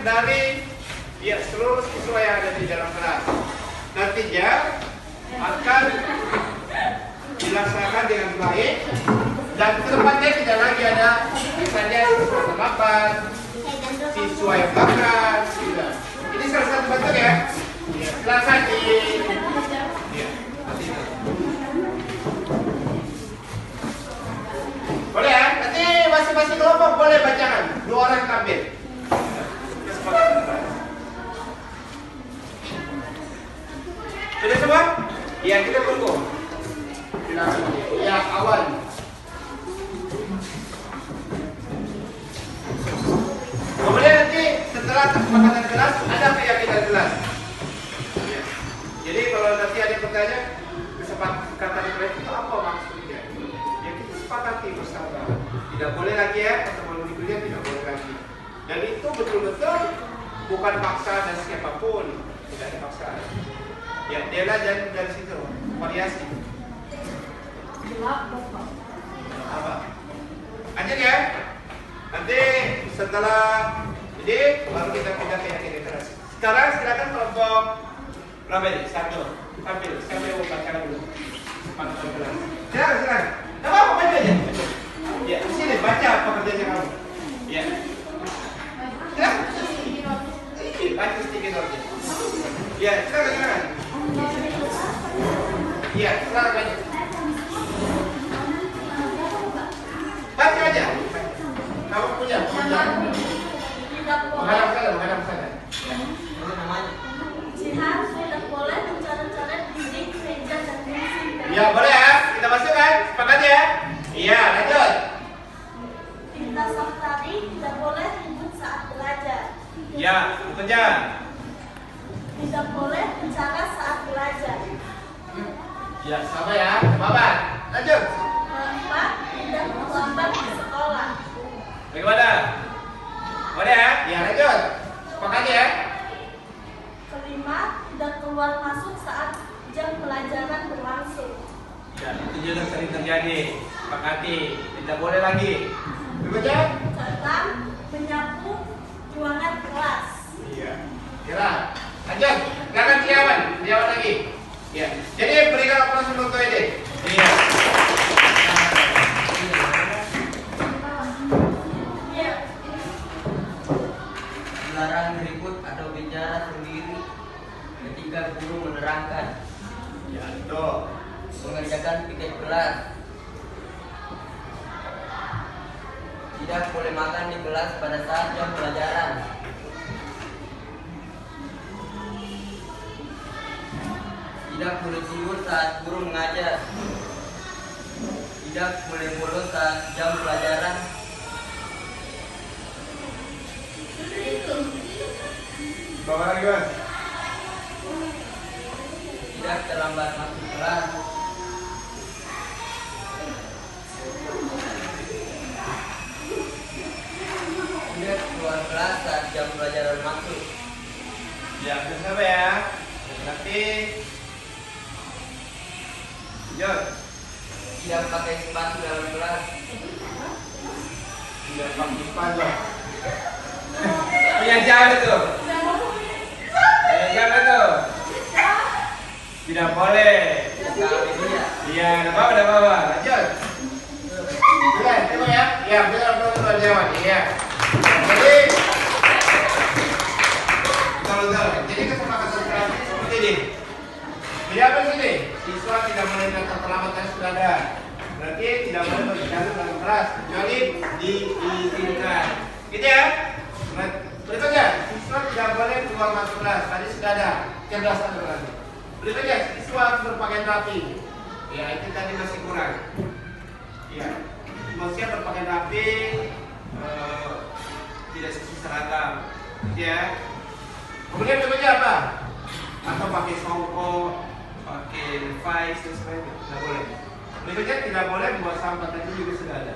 dari seluruh siswa yang ada di dalam kelas. Nantinya akan dilaksanakan dengan baik dan kedepannya tidak lagi ada misalnya siswa terlambat, siswa yang makan. Ini salah satu bentuk ya. Silakan di. Boleh ya? Nanti masing-masing kelompok boleh bacakan. 2 orang tampil. Sudah semua? Ya, kita tunggu. Ya, awal. Kemudian nanti setelah kesepakatan kelas ada keyakinan kelas. Ya. Jadi kalau nanti ada pertanyaan kesepakatan kelas itu apa maksudnya? Ya kita sepakati bersama. Tidak boleh lagi ya pertemuan di kuliah tidak boleh lagi. Dan itu betul-betul bukan paksa dan siapapun, tidak ada paksaan. Ya dia dari situ variasi. Apa? Lanjut ya. Nanti setelah ini baru kita pindah ke yang keras. Sekarang silakan kelompok berapa ini? 1. Ambil. Siapa yang mau baca dulu? Silakan. Tidak apa-apa, baca aja. Ya, di sini baca apa kerjanya kamu. Ya. Silakan. Baca sedikit aja. Ya, silakan. Ya, silakan baca. Baca aja. Kamu punya? Menghadap sana. Jihan tidak boleh mencoret-coret dinding, meja, dan kursi. Ya, boleh ya. Kita masukkan. Sepakat ya? Iya, lanjut. Tinta Saftari tidak boleh ribut saat belajar. Ya, bekerja. Tidak boleh bicara saat belajar. Ya, sama ya. Sepakat. Lanjut. 4. Tidak terlambat di sekolah. Bagaimana? Boleh ya? Ya, lanjut. Sepakat ya? 5. Tidak keluar masuk saat jam pelajaran berlangsung. Ya, itu juga sering terjadi. Sepakati. Tidak boleh lagi. Bekerja? 6. Menyapu ruangan kelas. Iya. Kira. Lanjut. Silakan Setiawan. Setiawan lagi. Ya. Jadi berikan aplaus untuk ini. Iya. Dilarang ribut atau bicara sendiri ketika guru menerangkan. Ya, itu. Mengerjakan piket kelas. Tidak boleh makan di kelas pada saat jam pelajaran. Tidak boleh tidur saat guru mengajar. Tidak boleh bolos saat jam pelajaran. Bawa lagi, Mas. Tidak terlambat masuk kelas. Tidak keluar kelas saat jam pelajaran masuk. Ya, bersama ya. Nanti Jod. Tidak pakai sepatu dalam kelas. Tidak pakai sepatu. Punya jalan tuh. Punya jalan tuh. Tidak boleh. Kali ini ya. Iya, ada bawa. Lanjut. Iya, coba ya. Iya, betul jawab. Iya. Jadi jadi kesepakatan kelas seperti ini. Jadi apa sini? Siswa tidak boleh datang terlambat dan sudah ada. Berarti tidak boleh berbicara dalam kelas kecuali diizinkan. Gitu ya? Berikutnya, siswa tidak boleh keluar masuk kelas. Tadi sudah ada. Cerdasan berarti. Berikutnya, siswa harus berpakaian rapi. Ya, itu tadi masih kurang. Ya, maksudnya berpakaian rapi, tidak sesuai seragam. Ya. Kemudian berikutnya apa? Atau pakai songkok, pakai levi's dan sebagainya. Tidak boleh. Berikutnya tidak boleh buat sampah, tadi juga sudah ada.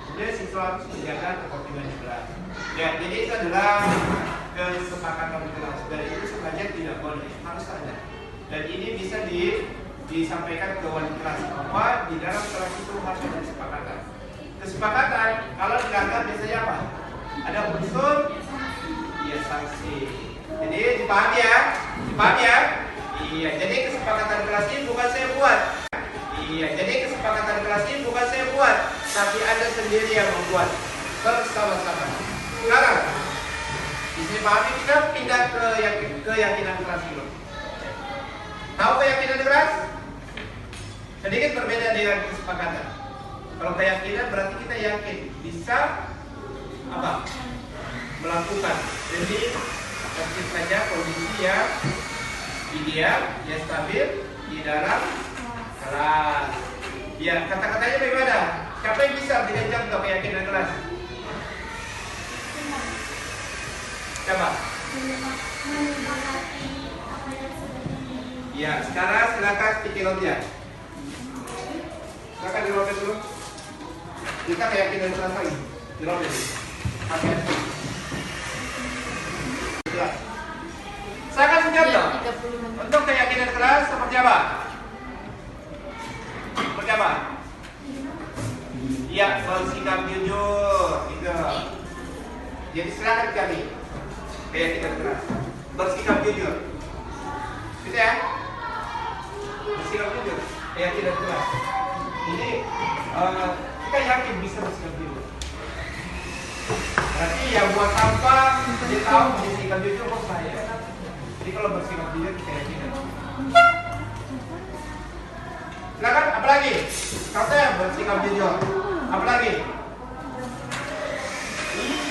Kemudian siswa harus menjaga ketertiban di kelas. Ya, jadi itu adalah kesepakatan kelas. Dan itu sengaja tidak boleh, harus ada. Dan ini bisa disampaikan ke wali kelas bahwa di dalam kelas itu harus ada kesepakatan. Kesepakatan kalau dilanggar biasanya apa? Ada unsur ya kasih. Jadi dipahami ya? Dipahami ya? Iya, jadi kesepakatan kelas ini bukan saya buat. Iya, jadi kesepakatan kelas ini bukan saya buat, tapi Anda sendiri yang membuat bersama-sama. Sekarang, bisa dipahami, kita pindah ke keyakinan kelas dulu. Tahu keyakinan kelas? Sedikit berbeda dengan kesepakatan. Kalau keyakinan berarti kita yakin bisa apa? Melakukan. Jadi tertib saja kondisi yang ideal, yang stabil di dalam kelas. Ya, kata-katanya bagaimana? Siapa yang bisa menjawab untuk keyakinan kelas? Coba. Ya, sekarang silakan pikir dia. Silakan dirobek dulu. Kita keyakinan kelas lagi. Dirobek. Oke. Saya akan menjawab. Untuk keyakinan kelas seperti apa? Seperti apa? Ya, bersikap jujur. Gitu. Jadi silakan kami keyakinan kelas. Bersikap jujur. Gitu ya? Bersikap jujur. Keyakinan kelas. Jadi kita yakin bisa bersikap jujur. Berarti yang buat sampah dia tahu bersikap jujur kok saya. Jadi kalau bersikap jujur kita yakin. Silakan, apa lagi? Katanya bersikap jujur. Apa lagi?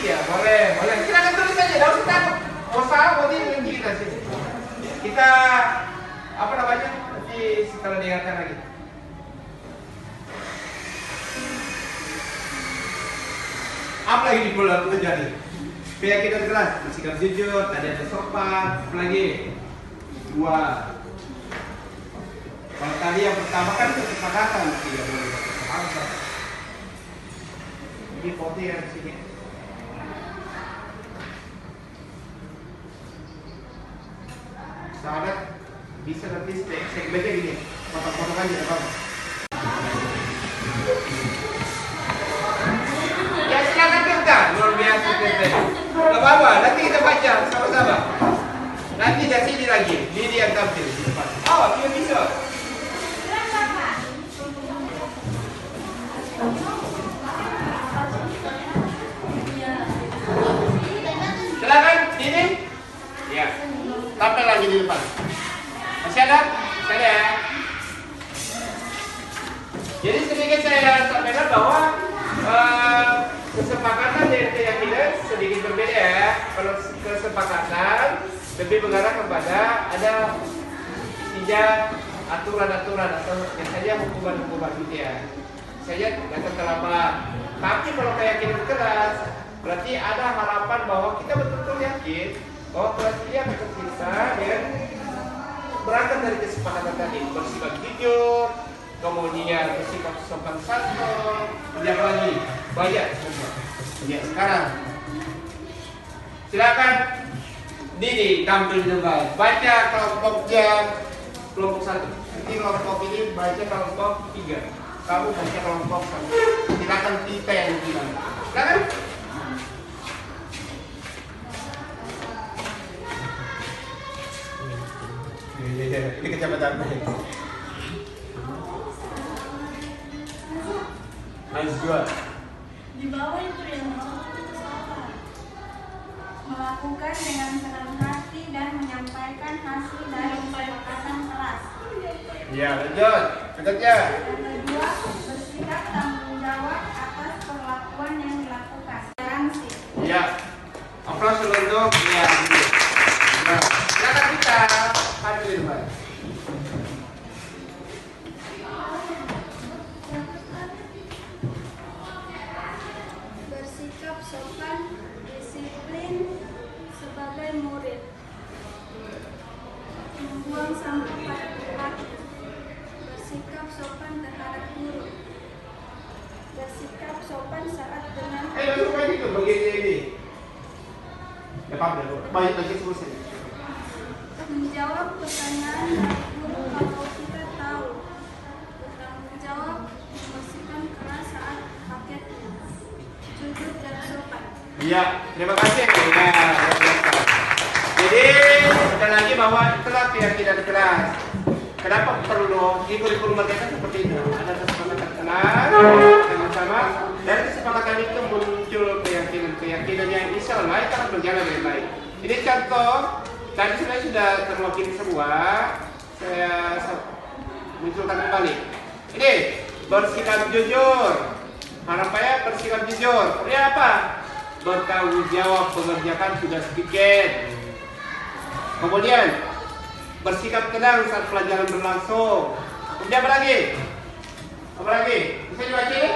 Iya, boleh. Silakan tulis saja, tidak usah takut. Usah, nanti kita sih. Kita apa namanya? Nanti setelah diingatkan lagi. Apa lagi di bulan terjadi? Keyakinan kelas, bersikap jujur, tadi ada sopan, apa lagi? Dua. Kalau tadi yang pertama kan kesepakatan, tidak boleh kesepakatan. Ini foto yang di sini. Sahabat bisa nanti segmennya gini, potong-potong aja, apa? Ya silakan minta, luar biasa Tete. Gak apa-apa, nanti kita baca sama-sama. Nanti dari sini lagi, Didi yang tampil di depan. Oh, dia bisa. Silakan, Didi. Ya, tampil lagi di depan. Masih ada? Masih ada ya? Jadi sedikit saya sampaikan bahwa kesepakatan dan keyakinan sedikit berbeda ya. Kalau kesepakatan lebih mengarah kepada ada tiga aturan-aturan atau biasanya hukuman-hukuman gitu ya. Saya datang terlambat. Tapi kalau keyakinan keras berarti ada harapan bahwa kita betul-betul yakin bahwa kelas ini akan terpisah dan berangkat dari kesepakatan tadi, bersifat jujur, kemudian bersikap sopan santun, yang lagi banyak semua. Ya, sekarang silakan Didi tampil di depan. Baca kelompoknya kelompok 1. Nanti kelompok ini baca kelompok 3. Kamu baca kelompok 1. Silakan kita yang bilang. Silakan. Ini kecepatan. Najwa. Di bawah itu yang melakukan dengan senang hati dan menyampaikan hasil dari kesepakatan kelas. Ya, lanjut. Berikutnya. Yang kedua, bersikap tanggung jawab atas perlakuan yang dilakukan. Toleransi. Ya. Aplaus dulu untuk ya. Nah, silakan kita hadir di depan. Bersikap sopan, disiplin sebagai murid. Membuang sampah pada tempat. Bersikap sopan terhadap guru. Bersikap sopan saat dengan Langsung aja itu bagian ini. Ya, Pak, banyak lagi selesai. menjawab pertanyaan dari guru kalau kita tahu. Bertanggung jawab, membersihkan kelas saat paketnya. Jujur dan sopan. Iya, terima kasih. Ya, luar biasa. Jadi sekali lagi bahwa itulah keyakinan kelas. Kenapa perlu di kurikulum merdeka seperti itu? Ada kesepakatan kelas sama-sama, dari kesepakatan itu muncul keyakinan yang insya Allah itu akan berjalan dengan baik. Ini contoh, tadi sebenarnya sudah terwakili semua, saya munculkan kembali. Ini bersikap jujur, harapannya bersikap jujur. Kemudian apa? Bertanggung jawab mengerjakan tugas piket. Kemudian bersikap tenang saat pelajaran berlangsung. Kemudian apa lagi? Apa lagi? Bisa dibaca ini?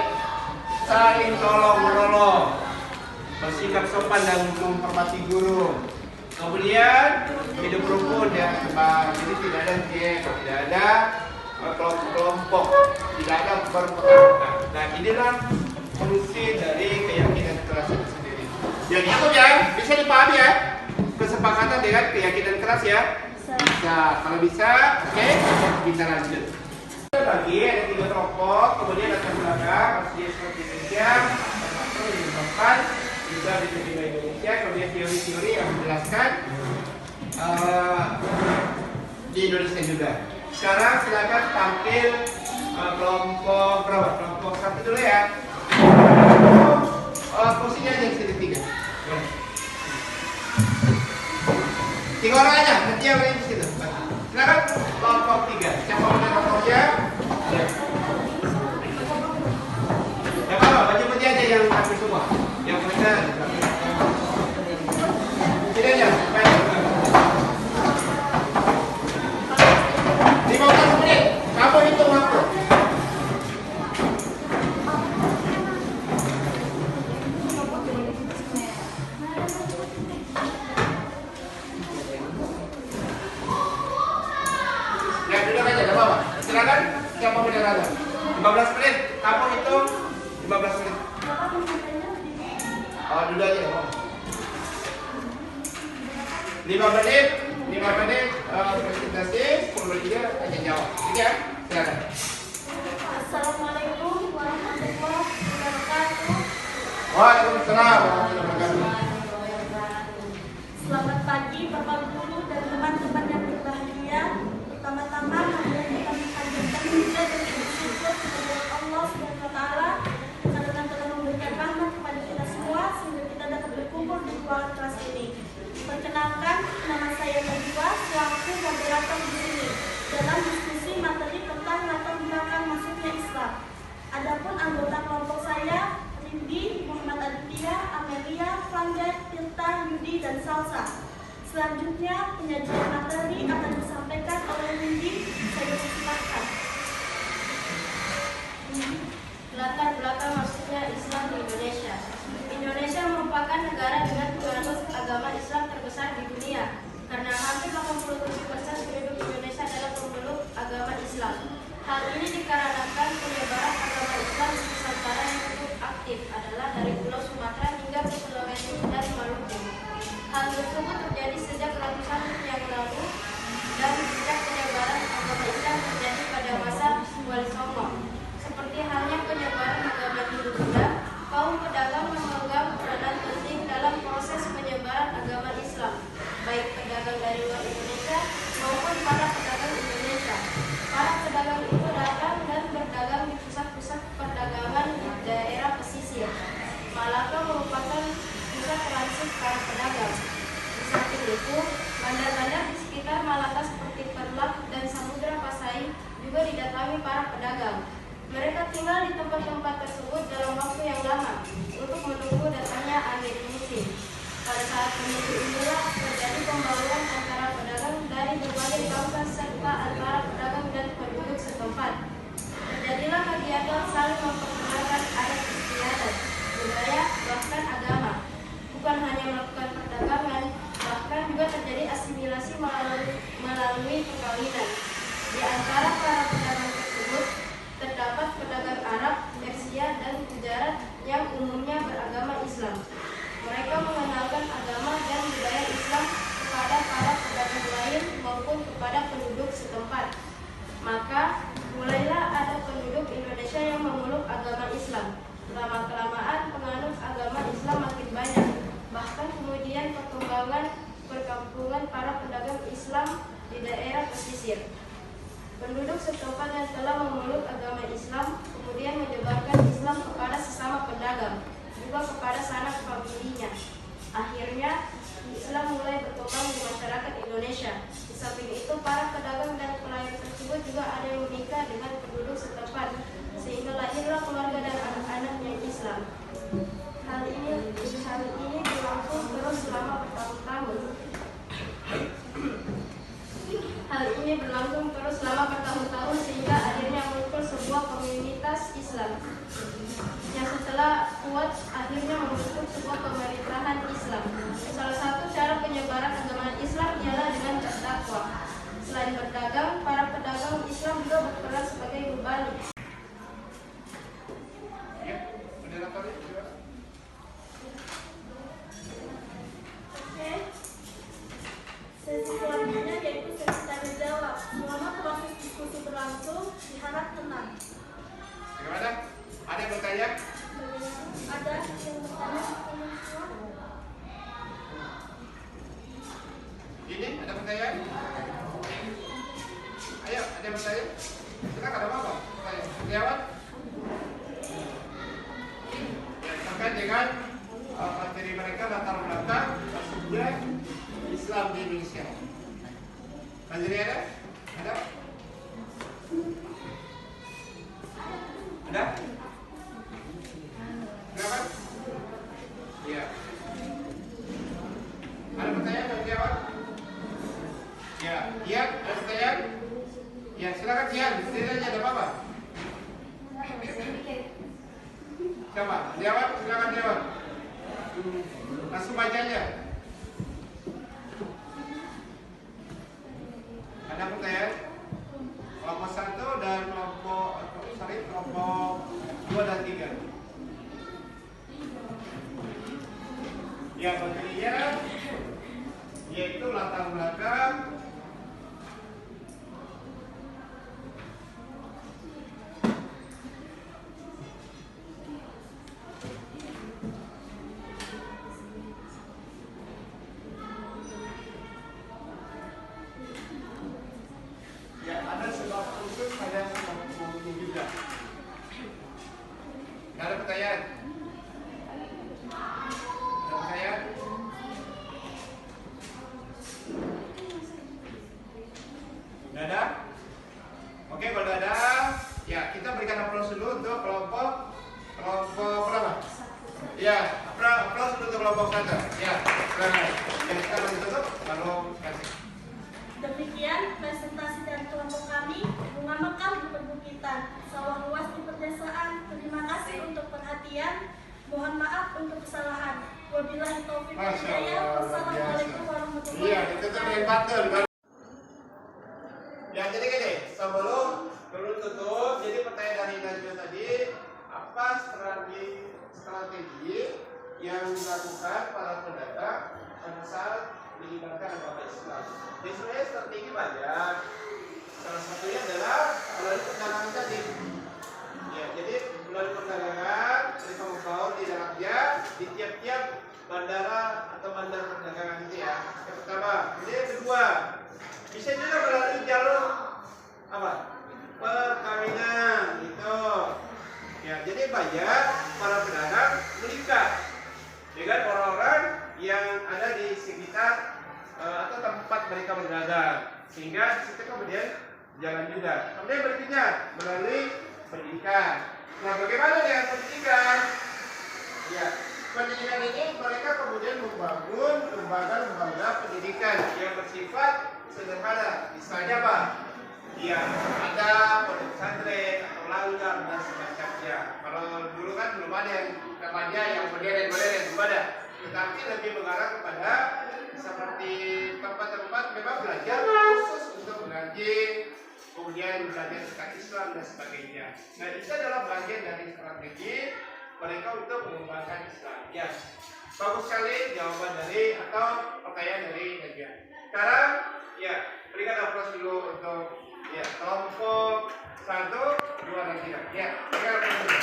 Saling tolong menolong. Bersikap sopan dan menghormati guru. Kemudian hidup rukun ya, sebab jadi tidak ada tidak ada kelompok, tidak ada berperang. Nah inilah fungsi dari keyakinan keras itu sendiri. Jadi itu ya bisa dipahami ya, kesepakatan dengan keyakinan keras ya. Bisa, kalau bisa, oke, kita lanjut. Bagi ada 3 kelompok, kemudian ada belakang, masih seperti Indonesia, atau di depan, juga diterima Indonesia, kemudian teori-teori yang menjelaskan di Indonesia juga. Sekarang silakan tampil kelompok berapa? Kelompok 1 dulu ya. Kursinya aja di sini 3. 3 orang aja, nanti yang lain di situ. Silakan kelompok 3. Siapa mau kelompoknya? Ya. Ya apa? Baju putih aja yang tampil semua. Yang benar. Sini aja. Baik. 15 menit. Kamu hitung waktu. Ya duduk aja, gak apa-apa. Silakan siapa beneran. 15 menit. Kamu hitung 15 menit. Oh, duduk aja. 5 menit. 5 menit presentasi, 10 menit dia aja jawab. Oke ya? Silakan. Assalamualaikum warahmatullahi wabarakatuh. Waalaikumsalam warahmatullahi wabarakatuh. Selamat pagi Bapak Guru dan teman-teman yang berbahagia. Pertama-tama kami panjatkan puja dan bersyukur kepada Allah Subhanahu wa taala karena telah memberikan rahmat kepada kita semua sehingga kita dapat berkumpul di ruangan kelas ini. Perkenalkan, nama saya Najwa selaku moderator di sini dalam diskusi materi tentang latar belakang masuknya Islam. Adapun anggota kelompok saya Rindi, Muhammad Aditya, Amelia, Franda, Tirta, Yudi, dan Salsa. Selanjutnya penyajian materi akan disampaikan oleh Rindi. Saya persilakan. Latar belakang masuknya Islam di Indonesia. Indonesia merupakan negara dengan penganut agama Islam terbesar di dunia, karena hampir 87% penduduk Indonesia adalah pemeluk agama Islam. Hal ini dikarenakan penyebaran agama Islam di Nusantara yang cukup aktif adalah dari Pulau Sumatera hingga ke Sulawesi dan Maluku. Hal tersebut terjadi sejak ratusan tahun yang lalu dan sejak penyebaran agama Islam terjadi pada masa Wali Songo. Seperti halnya penyebaran agama Hindu-Buddha, kaum pedagang memegang peranan penting dalam proses penyebaran agama Islam, baik pedagang dari luar Indonesia maupun para pedagang Indonesia. Para pedagang itu datang dan berdagang di pusat-pusat perdagangan di daerah pesisir. Malaka merupakan pusat transit para pedagang. Di samping itu, bandar-bandar di sekitar Malaka seperti Perlak dan Samudra Pasai juga didatangi para pedagang. Mereka tinggal di tempat-tempat tersebut dalam waktu yang lama untuk menunggu datangnya angin musim. Pada saat menunggu inilah terjadi pembauran antara pedagang dari berbagai bangsa serta antara pedagang dan penduduk setempat. Terjadilah kegiatan saling memperkenalkan adat istiadat, budaya, bahkan agama. Bukan hanya melakukan perdagangan, bahkan juga terjadi asimilasi melalui perkawinan. Di antara para pedagang tersebut terdapat pedagang Arab, Persia, dan Gujarat yang umumnya beragama Islam. Mereka mengenalkan agama dan budaya Islam kepada para pedagang lain maupun kepada penduduk setempat. Maka mulailah ada penduduk Indonesia yang memeluk agama Islam. Lama-kelamaan penganut agama Islam makin banyak. Bahkan kemudian perkembangan perkampungan Tanzania ada? Ada? Ada? Berapa? Iya. Ada pertanyaan dari jawab? Ya, iya, ada pertanyaan? Ya, silakan Tian, sendiri aja, ada apa-apa? Siapa? Jawab, silakan jawab. Langsung baca aja. Ada pertanyaan? Kelompok 1 dan kelompok 2 dan 3. Ya, bagiannya yaitu latar belakang ya, ada sebab khusus, ada sebab umum juga. Nggak ada pertanyaan? Ada pertanyaan? Nggak ada? Oke, kalau nggak ada, ya kita berikan aplaus dulu untuk kelompok berapa? Ya, aplaus dulu untuk kelompok 1. Ya, silakan. Ya, sekarang ditutup, lalu kasih. Demikian presentasi dari kelompok kami, Bunga Mekar di Perbukitan, Sawah Luas di Perdesaan. Terima kasih untuk perhatian. Mohon maaf untuk kesalahan. Wabillahi taufiq wal hidayah. Wassalamualaikum warahmatullahi Iya, ditutup dengan pantun. Ya, jadi gini, sebelum tutup, jadi pertanyaan dari Najwa tadi, apa strategi yang dilakukan para pedagang pada saat menyebarkan agama Islam? Jadi sebenarnya strategi banyak. Salah satunya adalah melalui perdagangan tadi. Ya, jadi melalui perdagangan mereka membawa di dalamnya di tiap-tiap bandara atau bandar perdagangan itu ya. Yang pertama, jadi yang kedua, bisa juga melalui jalur apa? Perkawinan gitu. Ya, jadi banyak para pedagang menikah dengan orang-orang yang ada di sekitar atau tempat mereka berdagang, sehingga di situ kemudian jalan juga. Kemudian berikutnya melalui pendidikan. Nah, bagaimana dengan pendidikan? Ya, pendidikan ini mereka kemudian membangun lembaga-lembaga pendidikan yang bersifat sederhana. Misalnya apa? Ya, ada pondok pesantren atau langgar dan semacamnya. Kalau dulu kan belum ada yang namanya yang modern, belum ada. Tetapi lebih mengarah kepada seperti tempat-tempat memang belajar khusus untuk mengaji, kemudian belajar tentang Islam dan sebagainya. Nah, itu adalah bagian dari strategi mereka untuk mengembangkan Islam. Ya, bagus sekali jawaban dari atau pertanyaan dari Najwa. Sekarang, ya, berikan aplaus dulu untuk ya kelompok 1, 2 dan 3. Ya, berikan aplaus dulu.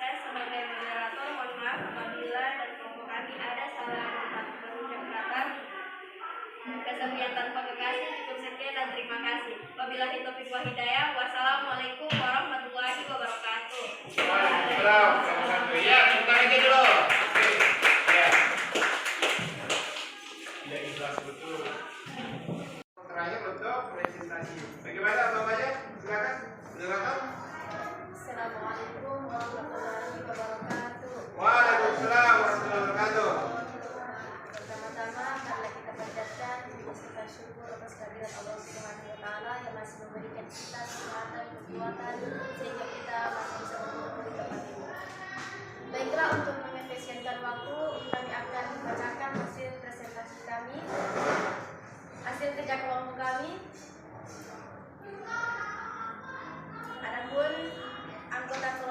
Saya sebagai moderator mohon maaf apabila dari kelompok kami ada salah berucap kata. Kesekian tanpa kekasih, cukup sekian dan terima kasih. Wabillahi taufiq wal hidayah. Wassalamualaikum warahmatullahi wabarakatuh. Waalaikumsalam. Ya, sebentar aja dulu. Ya. Ya, ikhlas betul. Terakhir untuk presentasi. Bagaimana Bapaknya? Silakan. Silakan. Assalamualaikum warahmatullahi wabarakatuh. Waalaikumsalam warahmatullahi wabarakatuh. Pertama-tama marilah kita panjatkan ucapan syukur atas kehadiran Allah Subhanahu wa taala yang masih memberikan kita kesehatan, kekuatan sehingga kita masih bisa berkumpul di tempat ini. Baiklah, untuk mengefisienkan waktu, kami akan membacakan hasil presentasi kami, hasil kerja kelompok kami. Adapun anggota kelompok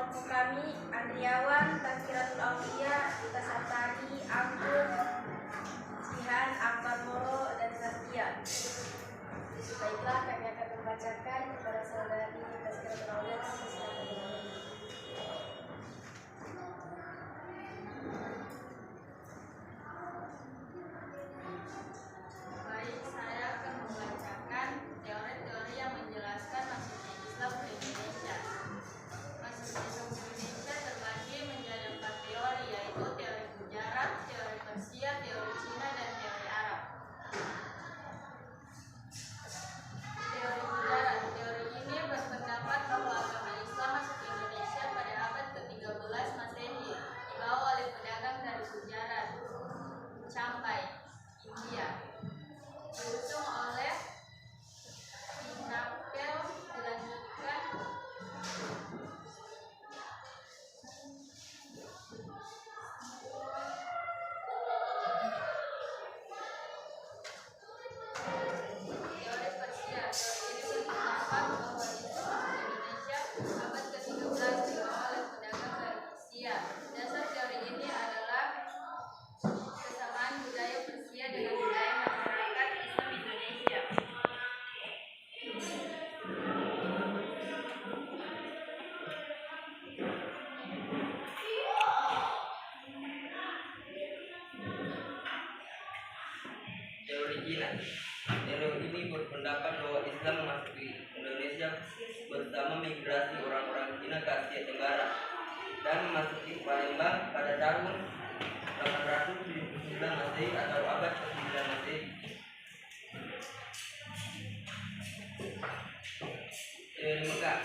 keyakinan. Teori ini berpendapat bahwa Islam memasuki Indonesia bersama migrasi orang-orang Cina ke Asia Tenggara dan memasuki Palembang pada tahun 879 Masehi atau abad ke-9 Masehi. Teori Mekah.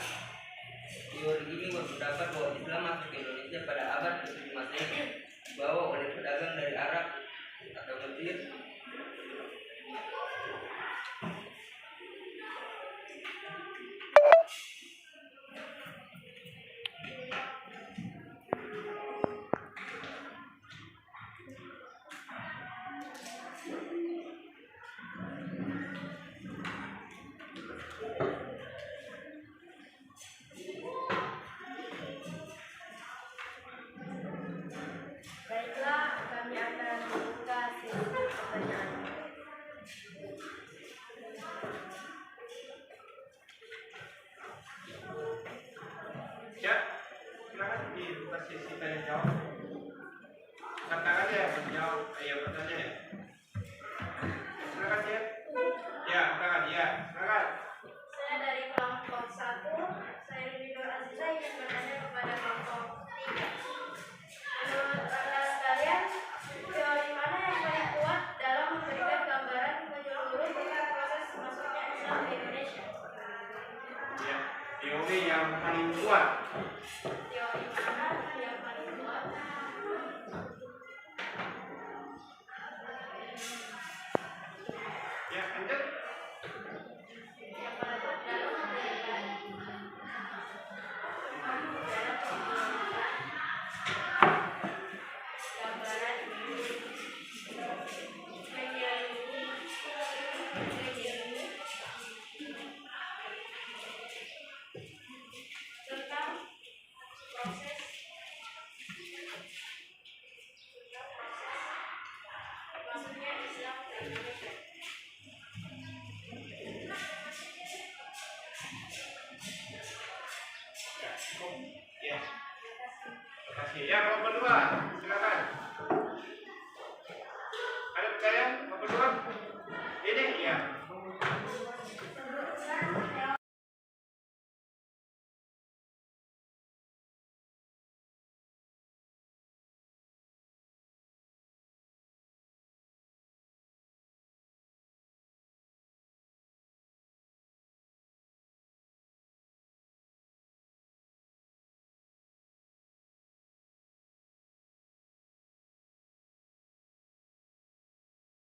Teori ini berpendapat bahwa Islam masuk ke Indonesia pada abad ke-7 Masehi, dibawa oleh pedagang dari Arab atau Mesir. Baiklah, kami akan membuka sesi pertanyaan. Ya, silakan dibuka sesi tanya jawab. Katakan ya, menjawab bertanya ya. Silakan ya. Ya, katakan ya. Silakan. Saya dari kelompok 1, saya Ridho Aziza ingin bertanya kepada kelompok 3. Menurut kalian, teori mana yang paling kuat dalam memberikan gambaran menyeluruh tentang proses masuknya Islam ke Indonesia? Ya, teori yang paling kuat. Teori mana yang paling kuat? Ya, lanjut. Yang paling kuat dalam memberikan gambaran tentang proses masuknya Islam ke Indonesia. Ya, cukup. Ya. Terima kasih. Ya, kelompok 2. Silakan. Ada pertanyaan? Kelompok 2.